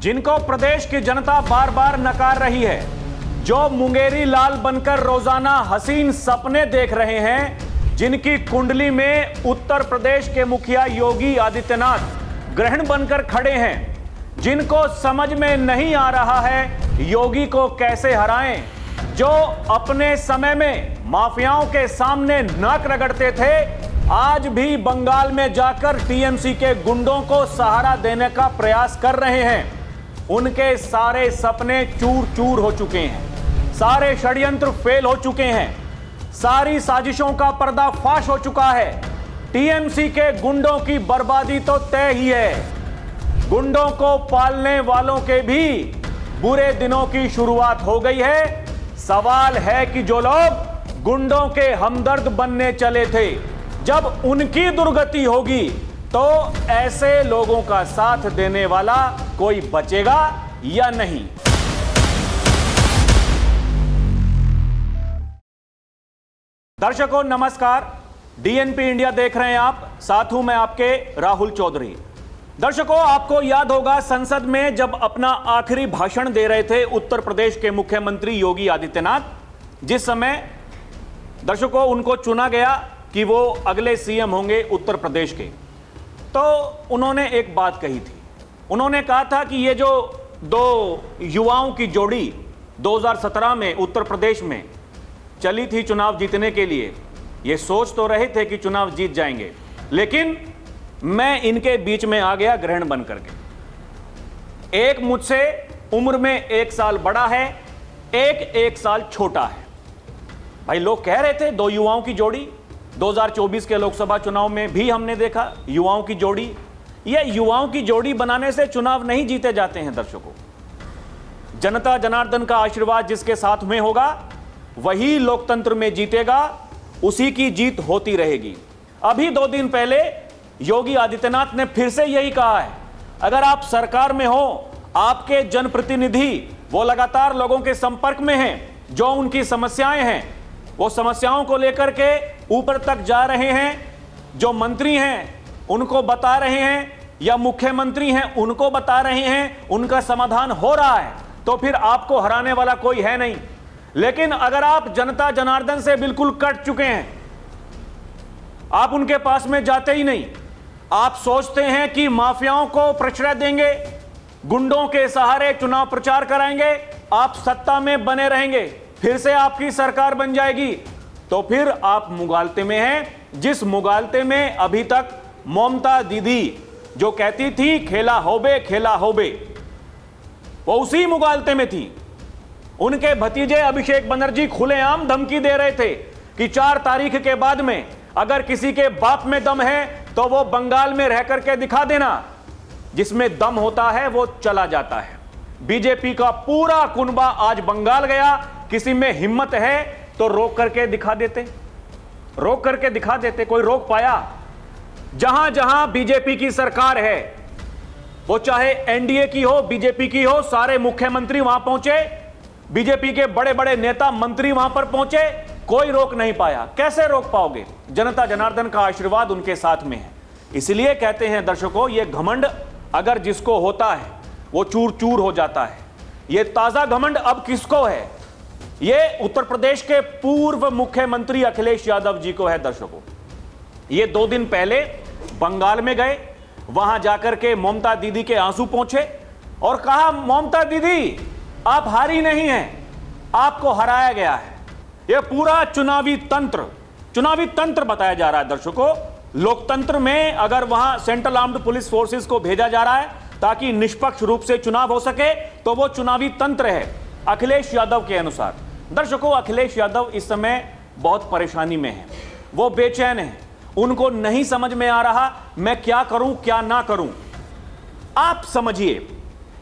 जिनको प्रदेश की जनता बार बार नकार रही है, जो मुंगेरी लाल बनकर रोजाना हसीन सपने देख रहे हैं, जिनकी कुंडली में उत्तर प्रदेश के मुखिया योगी आदित्यनाथ ग्रहण बनकर खड़े हैं, जिनको समझ में नहीं आ रहा है योगी को कैसे हराएं, जो अपने समय में माफियाओं के सामने नाक रगड़ते थे, आज भी बंगाल में जाकर टीएमसी के गुंडों को सहारा देने का प्रयास कर रहे हैं। उनके सारे सपने चूर चूर हो चुके हैं, सारे षड्यंत्र फेल हो चुके हैं, सारी साजिशों का पर्दाफाश हो चुका है। टीएमसी के गुंडों की बर्बादी तो तय ही है। गुंडों को पालने वालों के भी बुरे दिनों की शुरुआत हो गई है। सवाल है कि जो लोग गुंडों के हमदर्द बनने चले थे, जब उनकी दुर्गति होगी तो ऐसे लोगों का साथ देने वाला कोई बचेगा या नहीं। दर्शकों नमस्कार, डीएनपी इंडिया देख रहे हैं आप, साथ हूं मैं आपके राहुल चौधरी। दर्शकों, आपको याद होगा संसद में जब अपना आखिरी भाषण दे रहे थे उत्तर प्रदेश के मुख्यमंत्री योगी आदित्यनाथ, जिस समय दर्शकों उनको चुना गया कि वो अगले सीएम होंगे उत्तर प्रदेश के, तो उन्होंने एक बात कही थी। उन्होंने कहा था कि ये जो दो युवाओं की जोड़ी 2017 में उत्तर प्रदेश में चली थी चुनाव जीतने के लिए, ये सोच तो रहे थे कि चुनाव जीत जाएंगे, लेकिन मैं इनके बीच में आ गया ग्रहण बन करके। एक मुझसे उम्र में 1 साल बड़ा है, एक साल छोटा है। भाई लोग कह रहे थे दो युवाओं की जोड़ी, 2024 के लोकसभा चुनाव में भी हमने देखा युवाओं की जोड़ी। ये युवाओं की जोड़ी बनाने से चुनाव नहीं जीते जाते हैं दर्शकों। जनता जनार्दन का आशीर्वाद जिसके साथ में होगा वही लोकतंत्र में जीतेगा, उसी की जीत होती रहेगी। अभी 2 दिन पहले योगी आदित्यनाथ ने फिर से यही कहा है, अगर आप सरकार में हो, आपके जनप्रतिनिधि वो लगातार लोगों के संपर्क में हैं, जो उनकी समस्याएं हैं वो समस्याओं को लेकर के ऊपर तक जा रहे हैं, जो मंत्री हैं उनको बता रहे हैं या मुख्यमंत्री हैं उनको बता रहे हैं, उनका समाधान हो रहा है, तो फिर आपको हराने वाला कोई है नहीं। लेकिन अगर आप जनता जनार्दन से बिल्कुल कट चुके हैं, आप उनके पास में जाते ही नहीं, आप सोचते हैं कि माफियाओं को प्रश्रय देंगे, गुंडों के सहारे चुनाव प्रचार कराएंगे, आप सत्ता में बने रहेंगे, फिर से आपकी सरकार बन जाएगी, तो फिर आप मुगालते में हैं, जिस मुगालते में अभी तक ममता दीदी जो कहती थी खेला होबे, वो उसी मुगालते में थी। उनके भतीजे अभिषेक बनर्जी खुलेआम धमकी दे रहे थे कि 4 तारीख के बाद में अगर किसी के बाप में दम है तो वो बंगाल में रह करके दिखा देना, जिसमें दम होता है वो चला जाता है। बीजेपी का पूरा कुनबा आज बंगाल गया, किसी में हिम्मत है तो रोक करके दिखा देते, कोई रोक पाया? जहां जहां बीजेपी की सरकार है, वो चाहे एनडीए की हो, बीजेपी की हो, सारे मुख्यमंत्री वहां पहुंचे, बीजेपी के बड़े बड़े नेता मंत्री वहां पर पहुंचे, कोई रोक नहीं पाया। कैसे रोक पाओगे? जनता जनार्दन का आशीर्वाद उनके साथ में है। इसलिए कहते हैं दर्शकों, ये घमंड अगर जिसको होता है वो चूर चूर हो जाता है। ये ताजा घमंड अब किसको है? ये उत्तर प्रदेश के पूर्व मुख्यमंत्री अखिलेश यादव जी को है दर्शकों। ये 2 दिन पहले बंगाल में गए, वहां जाकर के ममता दीदी के आंसू पहुंचे और कहा, ममता दीदी आप हारी नहीं हैं, आपको हराया गया है। यह पूरा चुनावी तंत्र बताया जा रहा है दर्शकों। लोकतंत्र में अगर वहां सेंट्रल आर्म्ड पुलिस फोर्सेस को भेजा जा रहा है ताकि निष्पक्ष रूप से चुनाव हो सके, तो वो चुनावी तंत्र है अखिलेश यादव के अनुसार। दर्शकों, अखिलेश यादव इस समय बहुत परेशानी में है, वो बेचैन है, उनको नहीं समझ में आ रहा मैं क्या करूं क्या ना करूं। आप समझिए,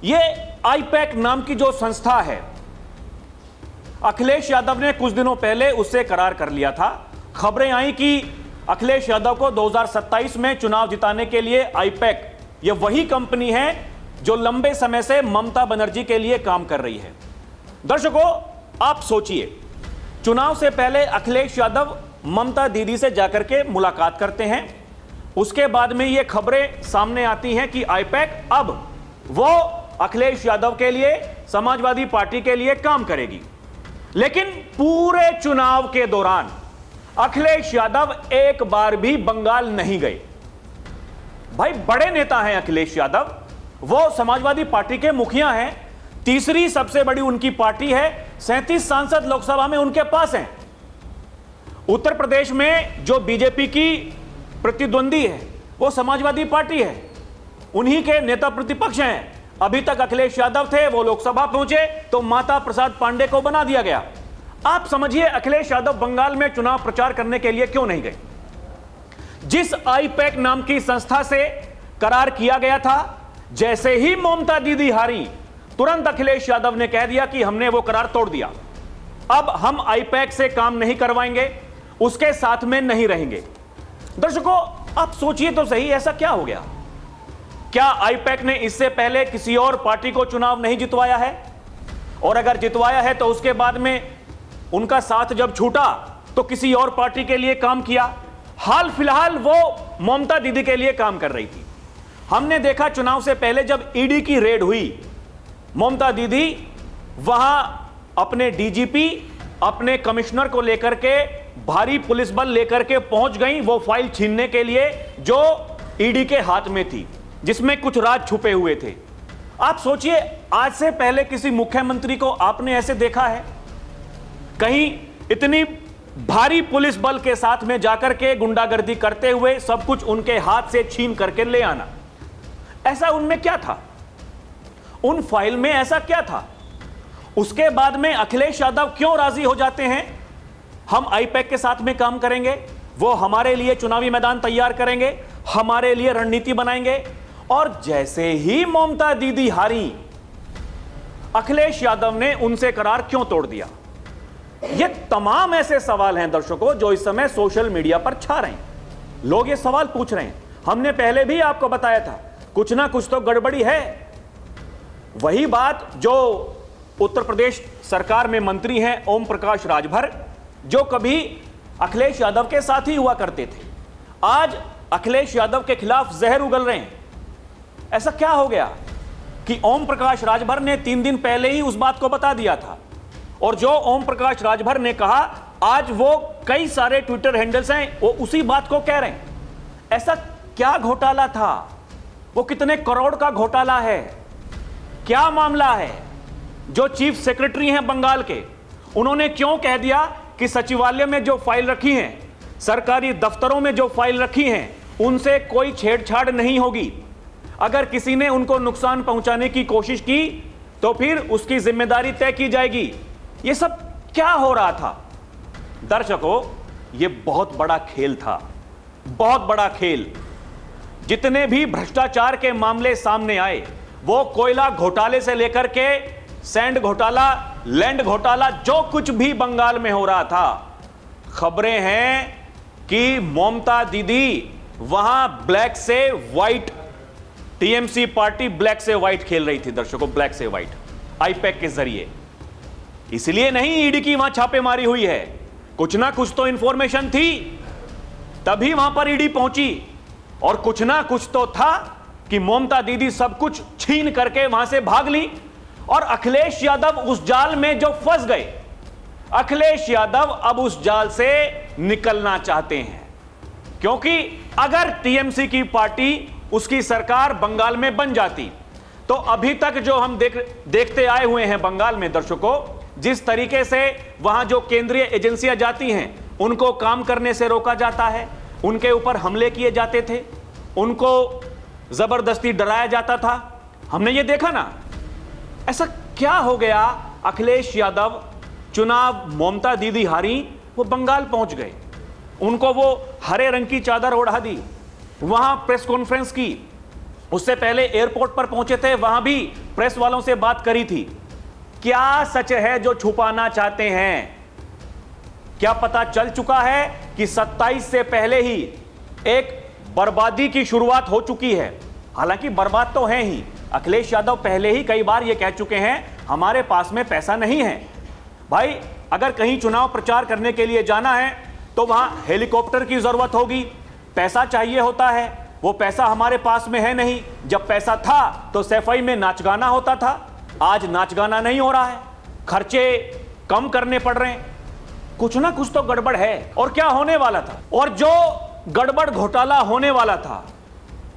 ये आईपैक नाम की जो संस्था है, अखिलेश यादव ने कुछ दिनों पहले उससे करार कर लिया था। खबरें आई कि अखिलेश यादव को 2027 में चुनाव जिताने के लिए आईपैक, ये वही कंपनी है जो लंबे समय से ममता बनर्जी के लिए काम कर रही है। दर्शकों, आप सोचिए, चुनाव से पहले अखिलेश यादव ममता दीदी से जाकर के मुलाकात करते हैं, उसके बाद में ये खबरें सामने आती हैं कि आईपैक अब वो अखिलेश यादव के लिए, समाजवादी पार्टी के लिए काम करेगी। लेकिन पूरे चुनाव के दौरान अखिलेश यादव एक बार भी बंगाल नहीं गए। भाई बड़े नेता हैं अखिलेश यादव, वो समाजवादी पार्टी के मुखिया हैं, तीसरी सबसे बड़ी उनकी पार्टी है, 37 सांसद लोकसभा में उनके पास हैं। उत्तर प्रदेश में जो बीजेपी की प्रतिद्वंदी है वो समाजवादी पार्टी है, उन्हीं के नेता प्रतिपक्ष हैं। अभी तक अखिलेश यादव थे, वो लोकसभा पहुंचे तो माता प्रसाद पांडे को बना दिया गया। आप समझिए अखिलेश यादव बंगाल में चुनाव प्रचार करने के लिए क्यों नहीं गए। जिस आईपैक नाम की संस्था से करार किया गया था, जैसे ही ममता दीदी हारी, तुरंत अखिलेश यादव ने कह दिया कि हमने वो करार तोड़ दिया, अब हम आईपैक से काम नहीं करवाएंगे, उसके साथ में नहीं रहेंगे। दर्शकों आप सोचिए तो सही, ऐसा क्या हो गया? क्या आईपैक ने इससे पहले किसी और पार्टी को चुनाव नहीं जितवाया है? और अगर जितवाया है तो उसके बाद में उनका साथ जब छूटा तो किसी और पार्टी के लिए काम किया। हाल फिलहाल वो ममता दीदी के लिए काम कर रही थी। हमने देखा चुनाव से पहले जब ईडी की रेड हुई, ममता दीदी वहां अपने डीजीपी, अपने कमिश्नर को लेकर के भारी पुलिस बल लेकर के पहुंच गई वो फाइल छीनने के लिए जो ईडी के हाथ में थी, जिसमें कुछ राज छुपे हुए थे। आप सोचिए, आज से पहले किसी मुख्यमंत्री को आपने ऐसे देखा है? कहीं इतनी भारी पुलिस बल के साथ में जाकर के गुंडागर्दी करते हुए सब कुछ उनके हाथ से छीन करके ले आना, ऐसा उनमें क्या था? उन फाइल में ऐसा क्या था? उसके बाद में अखिलेश यादव क्यों राजी हो जाते हैं? हम आईपैक के साथ में काम करेंगे, वो हमारे लिए चुनावी मैदान तैयार करेंगे, हमारे लिए रणनीति बनाएंगे। और जैसे ही ममता दीदी हारी, अखिलेश यादव ने उनसे करार क्यों तोड़ दिया? ये तमाम ऐसे सवाल हैं दर्शकों जो इस समय सोशल मीडिया पर छा रहे हैं। लोग ये सवाल पूछ रहे हैं। हमने पहले भी आपको बताया था कुछ ना कुछ तो गड़बड़ी है। वही बात जो उत्तर प्रदेश सरकार में मंत्री हैं ओम प्रकाश राजभर, जो कभी अखिलेश यादव के साथ ही हुआ करते थे, आज अखिलेश यादव के खिलाफ जहर उगल रहे हैं। ऐसा क्या हो गया कि ओम प्रकाश राजभर ने 3 दिन पहले ही उस बात को बता दिया था, और जो ओम प्रकाश राजभर ने कहा आज वो कई सारे ट्विटर हैंडल्स हैं वो उसी बात को कह रहे हैं। ऐसा क्या घोटाला था? वो कितने करोड़ का घोटाला है? क्या मामला है? जो चीफ सेक्रेटरी हैं बंगाल के, उन्होंने क्यों कह दिया कि सचिवालय में जो फाइल रखी हैं, सरकारी दफ्तरों में जो फाइल रखी हैं, उनसे कोई छेड़छाड़ नहीं होगी। अगर किसी ने उनको नुकसान पहुंचाने की कोशिश की तो फिर उसकी जिम्मेदारी तय की जाएगी। ये सब क्या हो रहा था? दर्शकों ये बहुत बड़ा खेल था, बहुत बड़ा खेल। जितने भी भ्रष्टाचार के मामले सामने आए, वो कोयला घोटाले से लेकर के सैंड घोटाला, लैंड घोटाला, जो कुछ भी बंगाल में हो रहा था, खबरें हैं कि ममता दीदी वहां ब्लैक से व्हाइट, टीएमसी पार्टी ब्लैक से व्हाइट खेल रही थी। दर्शकों ब्लैक से व्हाइट आईपैक के जरिए, इसलिए नहीं ईडी की वहां छापेमारी हुई है, कुछ ना कुछ तो इंफॉर्मेशन थी, तभी वहां पर ईडी पहुंची। और कुछ ना कुछ तो था कि ममता दीदी सब कुछ छीन करके वहां से भाग ली, और अखिलेश यादव उस जाल में जो फंस गए, अखिलेश यादव अब उस जाल से निकलना चाहते हैं। क्योंकि अगर टीएमसी की पार्टी, उसकी सरकार बंगाल में बन जाती तो अभी तक जो हम देखते आए हुए हैं बंगाल में, दर्शकों, जिस तरीके से वहां जो केंद्रीय एजेंसियां जाती हैं उनको काम करने से रोका जाता है, उनके ऊपर हमले किए जाते थे, उनको जबरदस्ती डराया जाता था, हमने ये देखा ना। ऐसा क्या हो गया? अखिलेश यादव चुनाव, ममता दीदी हारी, वो बंगाल पहुंच गए, उनको वो हरे रंग की चादर ओढ़ा दी, वहां प्रेस कॉन्फ्रेंस की, उससे पहले एयरपोर्ट पर पहुंचे थे, वहां भी प्रेस वालों से बात करी थी। क्या सच है जो छुपाना चाहते हैं? क्या पता चल चुका है कि 27 से पहले ही एक बर्बादी की शुरुआत हो चुकी है? हालांकि बर्बाद तो है ही, अखिलेश यादव पहले ही कई बार ये कह चुके हैं हमारे पास में पैसा नहीं है। भाई अगर कहीं चुनाव प्रचार करने के लिए जाना है तो वहां हेलीकॉप्टर की जरूरत होगी, पैसा चाहिए होता है, वो पैसा हमारे पास में है नहीं। जब पैसा था तो सैफई में नाच गाना होता था, आज नाच गाना नहीं हो रहा है, खर्चे कम करने पड़ रहे हैं। कुछ ना कुछ तो गड़बड़ है। और क्या होने वाला था, और जो गड़बड़ घोटाला होने वाला था,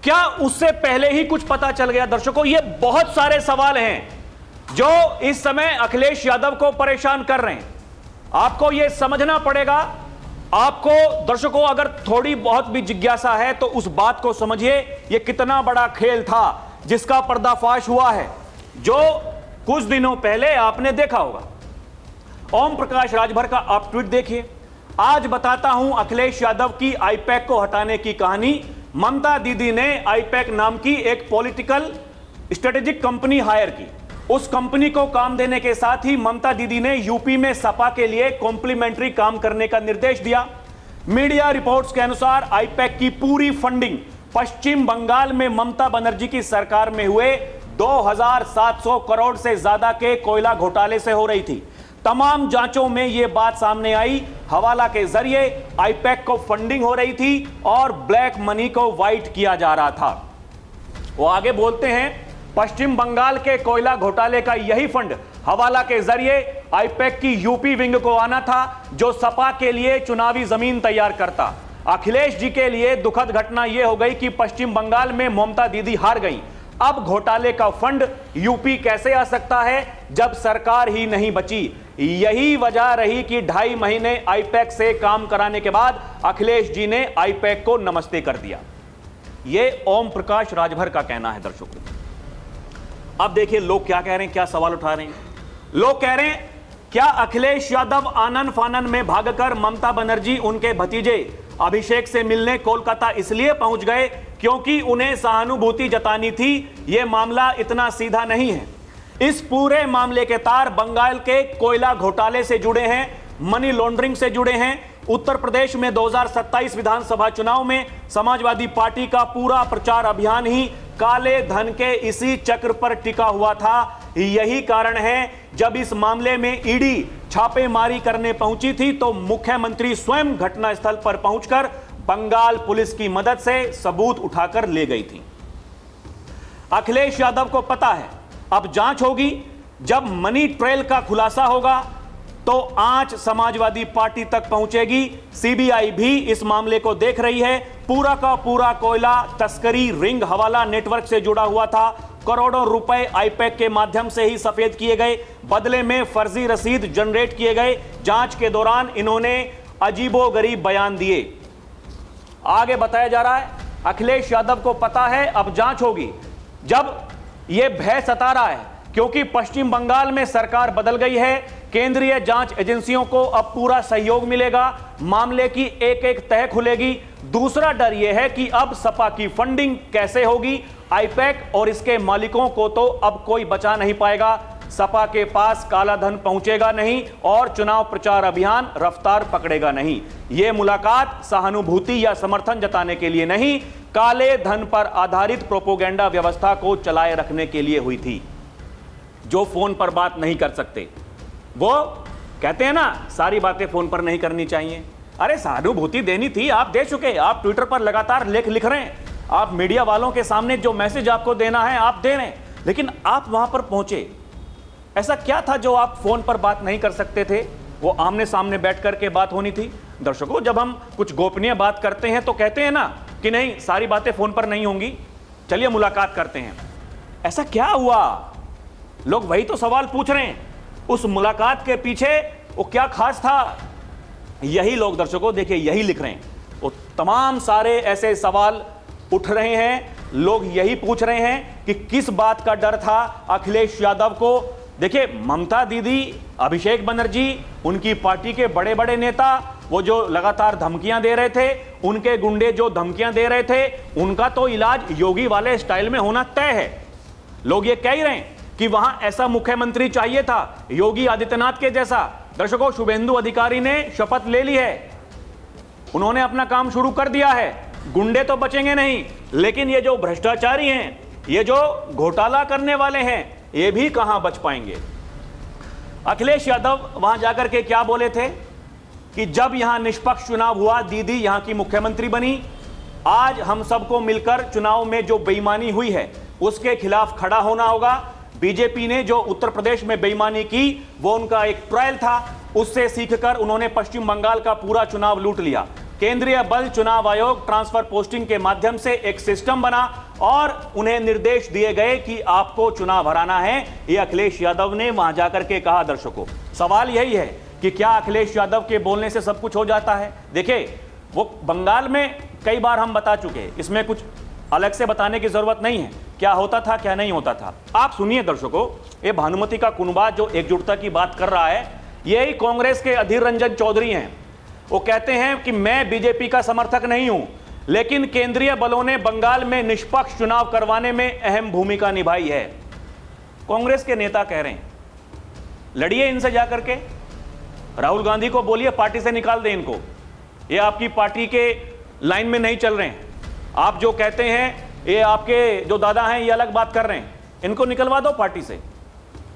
क्या उससे पहले ही कुछ पता चल गया? दर्शकों, ये बहुत सारे सवाल हैं जो इस समय अखिलेश यादव को परेशान कर रहे हैं। आपको यह समझना पड़ेगा। आपको दर्शकों अगर थोड़ी बहुत भी जिज्ञासा है तो उस बात को समझिए, यह कितना बड़ा खेल था जिसका पर्दाफाश हुआ है, जो कुछ दिनों पहले आपने देखा होगा। ओम प्रकाश राजभर का आप ट्वीट देखिए। आज बताता हूं अखिलेश यादव की आईपैक को हटाने की कहानी। ममता दीदी ने आईपैक नाम की एक पॉलिटिकल स्ट्रेटेजिक कंपनी हायर की। उस कंपनी को काम देने के साथ ही ममता दीदी ने यूपी में सपा के लिए कॉम्प्लीमेंट्री काम करने का निर्देश दिया। मीडिया रिपोर्ट्स के अनुसार आईपैक की पूरी फंडिंग पश्चिम बंगाल में ममता बनर्जी की सरकार में हुए 2700 करोड़ से ज्यादा के कोयला घोटाले से हो रही थी। तमाम जांचों में यह बात सामने आई, हवाला के जरिए आईपैक को फंडिंग हो रही थी और ब्लैक मनी को वाइट किया जा रहा था। वो आगे बोलते हैं, पश्चिम बंगाल के कोयला घोटाले का यही फंड हवाला के जरिए आईपैक की यूपी विंग को आना था, जो सपा के लिए चुनावी जमीन तैयार करता। अखिलेश जी के लिए दुखद घटना यह हो गई कि पश्चिम बंगाल में ममता दीदी हार गई। अब घोटाले का फंड यूपी कैसे आ सकता है जब सरकार ही नहीं बची? यही वजह रही कि 2.5 महीने आईपैक से काम कराने के बाद अखिलेश जी ने आईपैक को नमस्ते कर दिया। यह ओम प्रकाश राजभर का कहना है। दर्शकों, अब देखिए लोग क्या कह रहे हैं, क्या सवाल उठा रहे हैं। लोग कह रहे हैं, क्या अखिलेश यादव आनन फानन में भागकर ममता बनर्जी उनके भतीजे अभिषेक से मिलने कोलकाता इसलिए पहुंच गए क्योंकि उन्हें सहानुभूति जतानी थी? यह मामला इतना सीधा नहीं है। इस पूरे मामले के तार बंगाल के कोयला घोटाले से जुड़े हैं, मनी लॉन्ड्रिंग से जुड़े हैं। उत्तर प्रदेश में 2027 विधानसभा चुनाव में समाजवादी पार्टी का पूरा प्रचार अभियान ही काले धन के इसी चक्र पर टिका हुआ था। यही कारण है जब इस मामले में ईडी छापेमारी करने पहुंची थी तो मुख्यमंत्री स्वयं घटनास्थल पर पहुंचकर बंगाल पुलिस की मदद से सबूत उठाकर ले गई थी। अखिलेश यादव को पता है अब जांच होगी, जब मनी ट्रेल का खुलासा होगा तो आंच समाजवादी पार्टी तक पहुंचेगी। सीबीआई भी इस मामले को देख रही है। पूरा का पूरा कोयला तस्करी रिंग हवाला नेटवर्क से जुड़ा हुआ था। करोड़ों रुपए आईपैक के माध्यम से ही सफेद किए गए, बदले में फर्जी रसीद जनरेट किए गए। जांच के दौरान इन्होंने अजीबोगरीब बयान दिए। आगे बताया जा रहा है, अखिलेश यादव को पता है अब जांच होगी। जब यह भय सता रहा है क्योंकि पश्चिम बंगाल में सरकार बदल गई है, केंद्रीय जांच एजेंसियों को अब पूरा सहयोग मिलेगा, मामले की एक एक तह खुलेगी। दूसरा डर यह है कि अब सपा की फंडिंग कैसे होगी। आईपैक और इसके मालिकों को तो अब कोई बचा नहीं पाएगा। सपा के पास काला धन पहुंचेगा नहीं और चुनाव प्रचार अभियान रफ्तार पकड़ेगा नहीं। यह मुलाकात सहानुभूति या समर्थन जताने के लिए नहीं, काले धन पर आधारित प्रोपोगेंडा व्यवस्था को चलाए रखने के लिए हुई थी। जो फोन पर बात नहीं कर सकते वो कहते हैं ना, सारी बातें फोन पर नहीं करनी चाहिए। अरे सहानुभूति देनी थी, आप दे चुके। आप ट्विटर पर लगातार लेख लिख रहे हैं, आप मीडिया वालों के सामने जो मैसेज आपको देना है आप दे रहे हैं, लेकिन आप वहां पर पहुंचे। ऐसा क्या था जो आप फोन पर बात नहीं कर सकते थे? वो आमने सामने बैठ करके बात होनी थी। दर्शकों, जब हम कुछ गोपनीय बात करते हैं तो कहते हैं ना कि नहीं, सारी बातें फोन पर नहीं होंगी, चलिए मुलाकात करते हैं। ऐसा क्या हुआ? लोग वही तो सवाल पूछ रहे हैं, उस मुलाकात के पीछे वो क्या खास था? यही लोग दर्शकों देखिए यही लिख रहे हैं। वो तमाम सारे ऐसे सवाल उठ रहे हैं, लोग यही पूछ रहे हैं कि किस बात का डर था अखिलेश यादव को। देखिए, ममता दीदी, अभिषेक बनर्जी, उनकी पार्टी के बड़े बड़े नेता, वो जो लगातार धमकियां दे रहे थे, उनके गुंडे जो धमकियां दे रहे थे, उनका तो इलाज योगी वाले स्टाइल में होना तय है। लोग ये कह ही रहे हैं कि वहां ऐसा मुख्यमंत्री चाहिए था, योगी आदित्यनाथ के जैसा। दर्शकों, शुभेंदु अधिकारी ने शपथ ले ली है, उन्होंने अपना काम शुरू कर दिया है। गुंडे तो बचेंगे नहीं, लेकिन ये जो भ्रष्टाचारी हैं, ये जो घोटाला करने वाले हैं, ये भी कहां बच पाएंगे। अखिलेश यादव वहां जाकर के क्या बोले थे कि जब यहां निष्पक्ष चुनाव हुआ, दीदी यहां की मुख्यमंत्री बनी, आज हम सबको मिलकर चुनाव में जो बेईमानी हुई है उसके खिलाफ खड़ा होना होगा। बीजेपी ने जो उत्तर प्रदेश में बेईमानी की वो उनका एक ट्रायल था, उससे सीखकर उन्होंने पश्चिम बंगाल का पूरा चुनाव लूट लिया। केंद्रीय बल चुनाव आयोग ट्रांसफर पोस्टिंग के माध्यम से एक सिस्टम बना और उन्हें निर्देश दिए गए कि आपको चुनाव हराना है। यह अखिलेश यादव ने वहां जाकर के कहा। दर्शकों, सवाल यही है कि क्या अखिलेश यादव के बोलने से सब कुछ हो जाता है? देखिए, वो बंगाल में कई बार हम बता चुके, इसमें कुछ अलग से बताने की जरूरत नहीं है क्या होता था क्या नहीं होता था। आप सुनिए दर्शकों, ये भानुमति का कुनबा जो एकजुटता की बात कर रहा है, यही कांग्रेस के अधीर रंजन चौधरी हैं। वो कहते हैं कि मैं बीजेपी का समर्थक नहीं हूं, लेकिन केंद्रीय बलों ने बंगाल में निष्पक्ष चुनाव करवाने में अहम भूमिका निभाई है। कांग्रेस के नेता कह रहे हैं, लड़िए इनसे जाकर के, राहुल गांधी को बोलिए पार्टी से निकाल दें इनको, ये आपकी पार्टी के लाइन में नहीं चल रहे हैं। आप जो कहते हैं, ये आपके जो दादा हैं ये अलग बात कर रहे हैं, इनको निकलवा दो पार्टी से।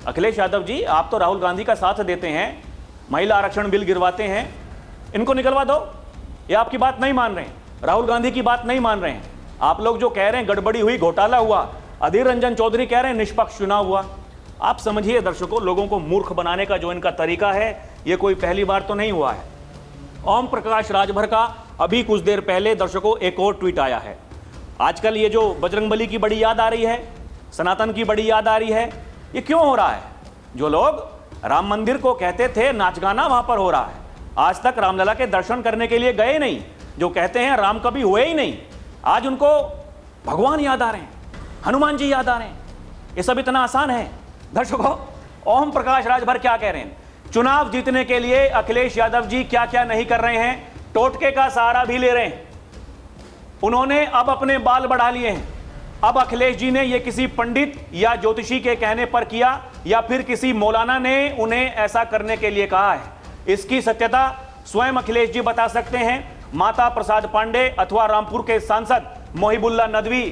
अखिलेश यादव जी, आप तो राहुल गांधी का साथ देते हैं, महिला आरक्षण बिल गिरवाते हैं, इनको निकलवा दो। ये आपकी बात नहीं मान रहे हैं, राहुल गांधी की बात नहीं मान रहे हैं। आप लोग जो कह रहे हैं गड़बड़ी हुई, घोटाला हुआ, अधीर रंजन चौधरी कह रहे हैं निष्पक्ष चुनाव हुआ। आप समझिए दर्शकों, लोगों को मूर्ख बनाने का जो इनका तरीका है, ये कोई पहली बार तो नहीं हुआ है। ओम प्रकाश राजभर का अभी कुछ देर पहले दर्शकों एक और ट्वीट आया है। आजकल ये जो बजरंगबली की बड़ी याद आ रही है, सनातन की बड़ी याद आ रही है, ये क्यों हो रहा है? जो लोग राम मंदिर को कहते थे, नाच गाना वहां पर हो रहा है, आज तक रामलला के दर्शन करने के लिए गए नहीं, जो कहते हैं राम कभी हुए ही नहीं, आज उनको भगवान याद आ रहे हैं, हनुमान जी याद आ रहे हैं। ये सब इतना आसान है? दर्शकों, ओम प्रकाश राजभर क्या कह रहे हैं? चुनाव जीतने के लिए अखिलेश यादव जी क्या क्या नहीं कर रहे हैं, टोटके का सहारा भी ले रहे हैं। उन्होंने अब अपने बाल बढ़ा लिए हैं। अब अखिलेश जी ने यह किसी पंडित या ज्योतिषी के कहने पर किया या फिर किसी मौलाना ने उन्हें ऐसा करने के लिए कहा है, इसकी सत्यता स्वयं अखिलेश जी बता सकते हैं। माता प्रसाद पांडे अथवा रामपुर के सांसद मोहिबुल्ला नदवी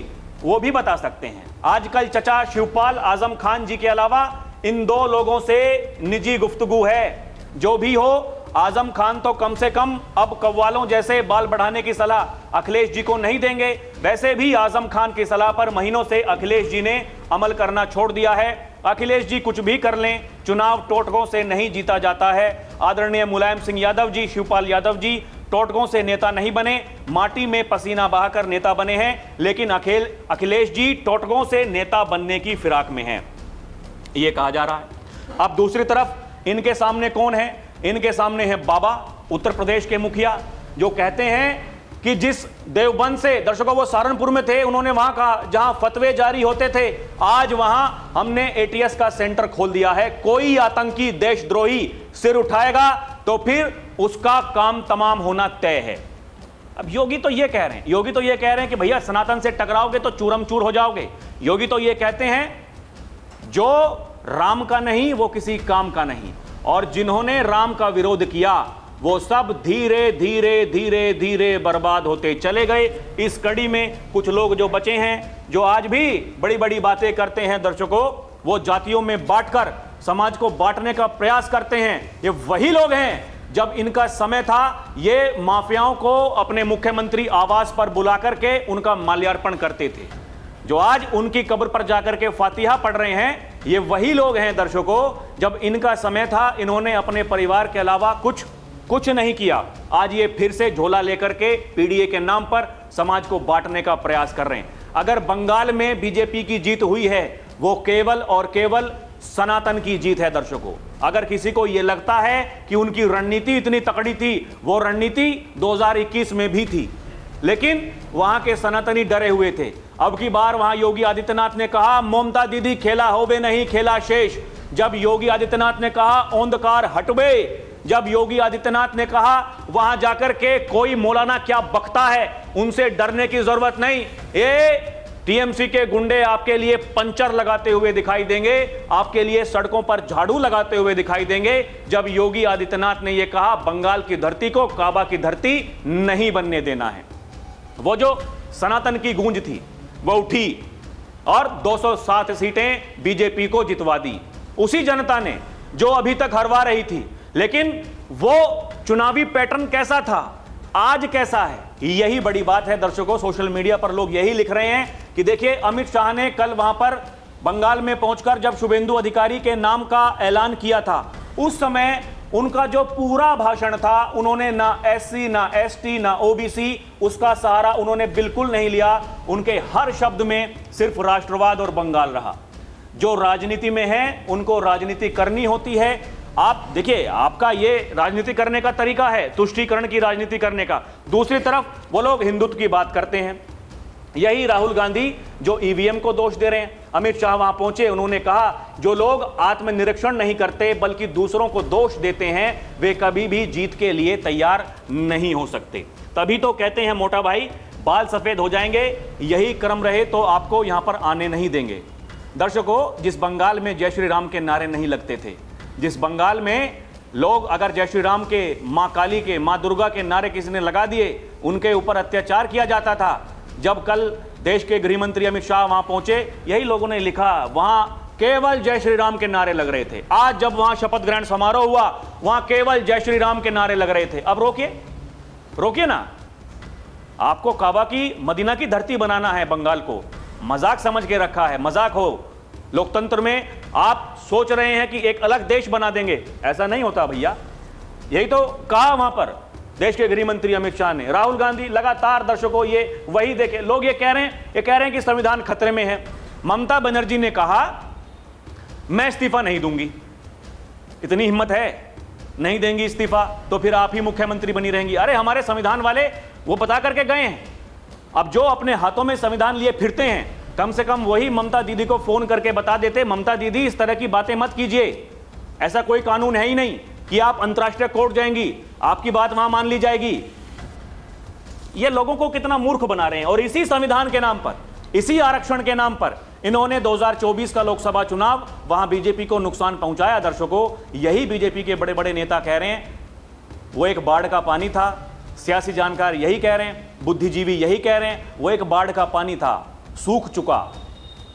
वो भी बता सकते हैं। आजकल चचा शिवपाल आजम खान जी के अलावा इन दो लोगों से निजी गुफ्तगू है। जो भी हो, आजम खान तो कम से कम अब कव्वालों जैसे बाल बढ़ाने की सलाह अखिलेश जी को नहीं देंगे। वैसे भी आजम खान की सलाह पर महीनों से अखिलेश जी ने अमल करना छोड़ दिया है। अखिलेश जी कुछ भी कर लें, चुनाव टोटकों से नहीं जीता जाता है। आदरणीय मुलायम सिंह यादव जी, शिवपाल यादव जी टोटकों से नेता नहीं बने, माटी में पसीना बहाकर नेता बने हैं, लेकिन अखिलेश जी टोटकों से नेता बनने की फिराक में हैं, यह कहा जा रहा है। अब दूसरी तरफ इनके सामने कौन है? इनके सामने है बाबा, उत्तर प्रदेश के मुखिया, जो कहते हैं कि जिस देवबंद से, दर्शकों वो सहारनपुर में थे, उन्होंने वहां कहा जहां फतवे जारी होते थे, आज वहां हमने एटीएस का सेंटर खोल दिया है। कोई आतंकी देशद्रोही सिर उठाएगा तो फिर उसका काम तमाम होना तय है। अब योगी तो ये कह रहे हैं कि भैया सनातन से टकराओगे तो चूरम चूर हो जाओगे। योगी तो ये कहते हैं जो राम का नहीं वो किसी काम का नहीं, और जिन्होंने राम का विरोध किया वो सब धीरे धीरे धीरे धीरे बर्बाद होते चले गए। इस कड़ी में कुछ लोग जो बचे हैं, जो आज भी बड़ी बड़ी बातें करते हैं दर्शकों, वो जातियों में बांटकर समाज को बांटने का प्रयास करते हैं। ये वही लोग हैं जब इनका समय था, ये माफियाओं को अपने मुख्यमंत्री आवास पर बुलाकर के उनका माल्यार्पण करते थे। जो आज उनकी कब्र पर जाकर के फातिहा पढ़ रहे हैं, ये वही लोग हैं दर्शकों, जब इनका समय था इन्होंने अपने परिवार के अलावा कुछ नहीं किया। आज ये फिर से झोला लेकर के पीडीए के नाम पर समाज को बांटने का प्रयास कर रहे हैं। अगर बंगाल में बीजेपी की जीत हुई है, वो केवल और केवल सनातन की जीत है दर्शकों। अगर किसी को यह लगता है कि उनकी रणनीति इतनी तकड़ी थी, वो रणनीति 2021 में भी थी, लेकिन वहां के सनातनी डरे हुए थे। अब की बार वहां योगी आदित्यनाथ ने कहा ममता दीदी खेला होबे नहीं खेला शेष। जब योगी आदित्यनाथ ने कहा औंधकार हटबे, जब योगी आदित्यनाथ ने कहा वहां जाकर के कोई मौलाना क्या बकता है, उनसे डरने की जरूरत नहीं। ये टीएमसी के गुंडे आपके लिए पंचर लगाते हुए दिखाई देंगे, आपके लिए सड़कों पर झाड़ू लगाते हुए दिखाई देंगे, जब योगी आदित्यनाथ ने यह कहा बंगाल की धरती को काबा की धरती नहीं बनने देना है। वो जो सनातन की गूंज थी वो उठी और 207 सीटें बीजेपी को जितवा दी। उसी जनता ने जो अभी तक हरवा रही थी, लेकिन वो चुनावी पैटर्न कैसा था? आज कैसा है, यही बड़ी बात है दर्शकों। सोशल मीडिया पर लोग यही लिख रहे हैं कि देखिए, अमित शाह ने कल वहां पर बंगाल में पहुंचकर जब शुभेंदु अधिकारी के नाम का ऐलान किया था, उस समय उनका जो पूरा भाषण था, उन्होंने ना एससी, ना एसटी, ना ओबीसी, उसका सहारा उन्होंने बिल्कुल नहीं लिया। उनके हर शब्द में सिर्फ राष्ट्रवाद और बंगाल रहा। जो राजनीति में है, उनको राजनीति करनी होती है। आप देखिए, आपका ये राजनीति करने का तरीका है, तुष्टीकरण की राजनीति करने का। दूसरी तरफ वो लोग हिंदुत्व की बात करते हैं। यही राहुल गांधी जो ईवीएम को दोष दे रहे हैं। अमित शाह वहां पहुंचे, उन्होंने कहा जो लोग आत्मनिरीक्षण नहीं करते बल्कि दूसरों को दोष देते हैं, वे कभी भी जीत के लिए तैयार नहीं हो सकते। तभी तो कहते हैं मोटा भाई, बाल सफेद हो जाएंगे, यही क्रम रहे तो आपको यहां पर आने नहीं देंगे। दर्शकों, जिस बंगाल में जय श्री राम के नारे नहीं लगते थे, जिस बंगाल में लोग अगर जय श्री राम के, मां काली के, मां दुर्गा के नारे किसी ने लगा दिए, उनके ऊपर अत्याचार किया जाता था। जब कल देश के गृह मंत्री अमित शाह वहां पहुंचे, यही लोगों ने लिखा, वहां केवल जय श्री राम के नारे लग रहे थे। आज जब वहां शपथ ग्रहण समारोह हुआ, वहां केवल जय श्री राम के नारे लग रहे थे। अब रोकिए ना। आपको काबा की, मदीना की धरती बनाना है बंगाल को, मजाक समझ के रखा है। मजाक हो लोकतंत्र में, आप सोच रहे हैं कि एक अलग देश बना देंगे, ऐसा नहीं होता भैया। यही तो कहा वहां पर देश के गृह मंत्री अमित शाह ने। राहुल गांधी लगातार, दर्शकों ये वही देखे, लोग ये कह रहे हैं कि संविधान खतरे में है। ममता बनर्जी ने कहा मैं इस्तीफा नहीं दूंगी। इतनी हिम्मत है, नहीं देंगी इस्तीफा तो फिर आप ही मुख्यमंत्री बनी रहेंगी। अरे हमारे संविधान वाले वो बता करके गए हैं। अब जो अपने हाथों में संविधान लिए फिरते हैं, कम से कम वही ममता दीदी को फोन करके बता देते, ममता दीदी इस तरह की बातें मत कीजिए, ऐसा कोई कानून है ही नहीं कि आप अंतर्राष्ट्रीय कोर्ट जाएंगी, आपकी बात वहां मान ली जाएगी। ये लोगों को कितना मूर्ख बना रहे हैं। और इसी संविधान के नाम पर, इसी आरक्षण के नाम पर इन्होंने 2024 का लोकसभा चुनाव, वहां बीजेपी को नुकसान पहुंचाया। दर्शकों, यही बीजेपी के बड़े बड़े नेता कह रहे हैं वो एक बाढ़ का पानी था। सियासी जानकार यही कह रहे हैं, बुद्धिजीवी यही कह रहे हैं वो एक बाढ़ का पानी था, सूख चुका।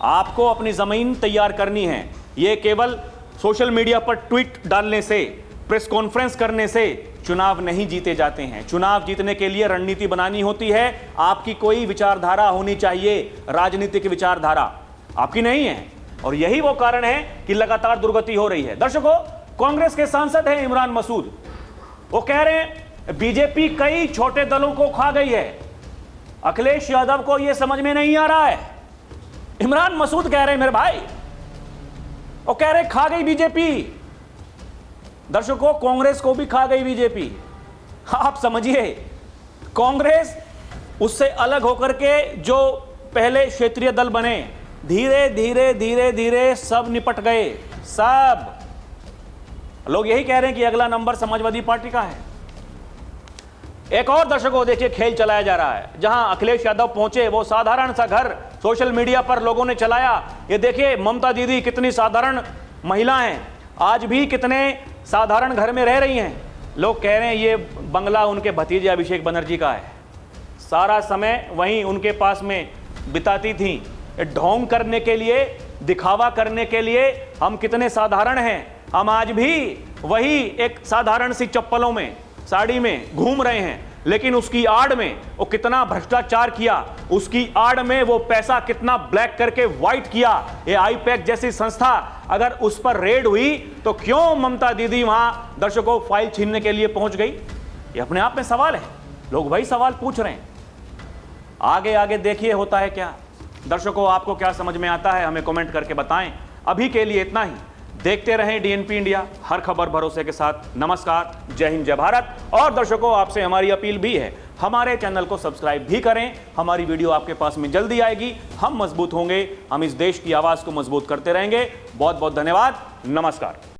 आपको अपनी जमीन तैयार करनी है। ये केवल सोशल मीडिया पर ट्वीट डालने से, प्रेस कॉन्फ्रेंस करने से चुनाव नहीं जीते जाते हैं। चुनाव जीतने के लिए रणनीति बनानी होती है। आपकी कोई विचारधारा होनी चाहिए, राजनीतिक विचारधारा आपकी नहीं है। और यही वो कारण है कि लगातार दुर्गति हो रही है। दर्शकों, कांग्रेस के सांसद हैं इमरान मसूद, वो कह रहे हैं बीजेपी कई छोटे दलों को खा गई है। अखिलेश यादव को यह समझ में नहीं आ रहा है। इमरान मसूद कह रहे हैं मेरे भाई, वो कह रहे खा गई बीजेपी। दर्शकों, कांग्रेस को भी खा गई बीजेपी। आप समझिए, कांग्रेस उससे अलग होकर के जो पहले क्षेत्रीय दल बने, धीरे धीरे धीरे धीरे सब निपट गए। सब लोग यही कह रहे हैं कि अगला नंबर समाजवादी पार्टी का है। एक और दर्शकों देखिए खेल चलाया जा रहा है। जहां अखिलेश यादव पहुंचे, वो साधारण सा घर सोशल मीडिया पर लोगों ने चलाया। ये देखिए ममता दीदी कितनी साधारण महिला हैं, आज भी कितने साधारण घर में रह रही हैं। लोग कह रहे हैं ये बंगला उनके भतीजे अभिषेक बनर्जी का है, सारा समय वहीं उनके पास में बिताती थी। ढोंग करने के लिए, दिखावा करने के लिए हम कितने साधारण हैं। हम आज भी वही एक साधारण सी चप्पलों में, साड़ी में घूम रहे हैं, लेकिन उसकी आड़ में वो कितना भ्रष्टाचार किया, उसकी आड़ में वो पैसा कितना ब्लैक करके व्हाइट किया। ये आईपैक जैसी संस्था अगर उस पर रेड हुई तो क्यों ममता दीदी वहां दर्शकों फाइल छीनने के लिए पहुंच गई? ये अपने आप में सवाल है। लोग वही सवाल पूछ रहे हैं। आगे आगे देखिए होता है क्या। दर्शकों, आपको क्या समझ में आता है हमें कमेंट करके बताएं। अभी के लिए इतना ही। देखते रहें डीएनपी इंडिया, हर खबर भरोसे के साथ। नमस्कार, जय हिंद, जय भारत। और दर्शकों, आपसे हमारी अपील भी है, हमारे चैनल को सब्सक्राइब भी करें। हमारी वीडियो आपके पास में जल्दी आएगी। हम मजबूत होंगे, हम इस देश की आवाज को मजबूत करते रहेंगे। बहुत बहुत धन्यवाद। नमस्कार।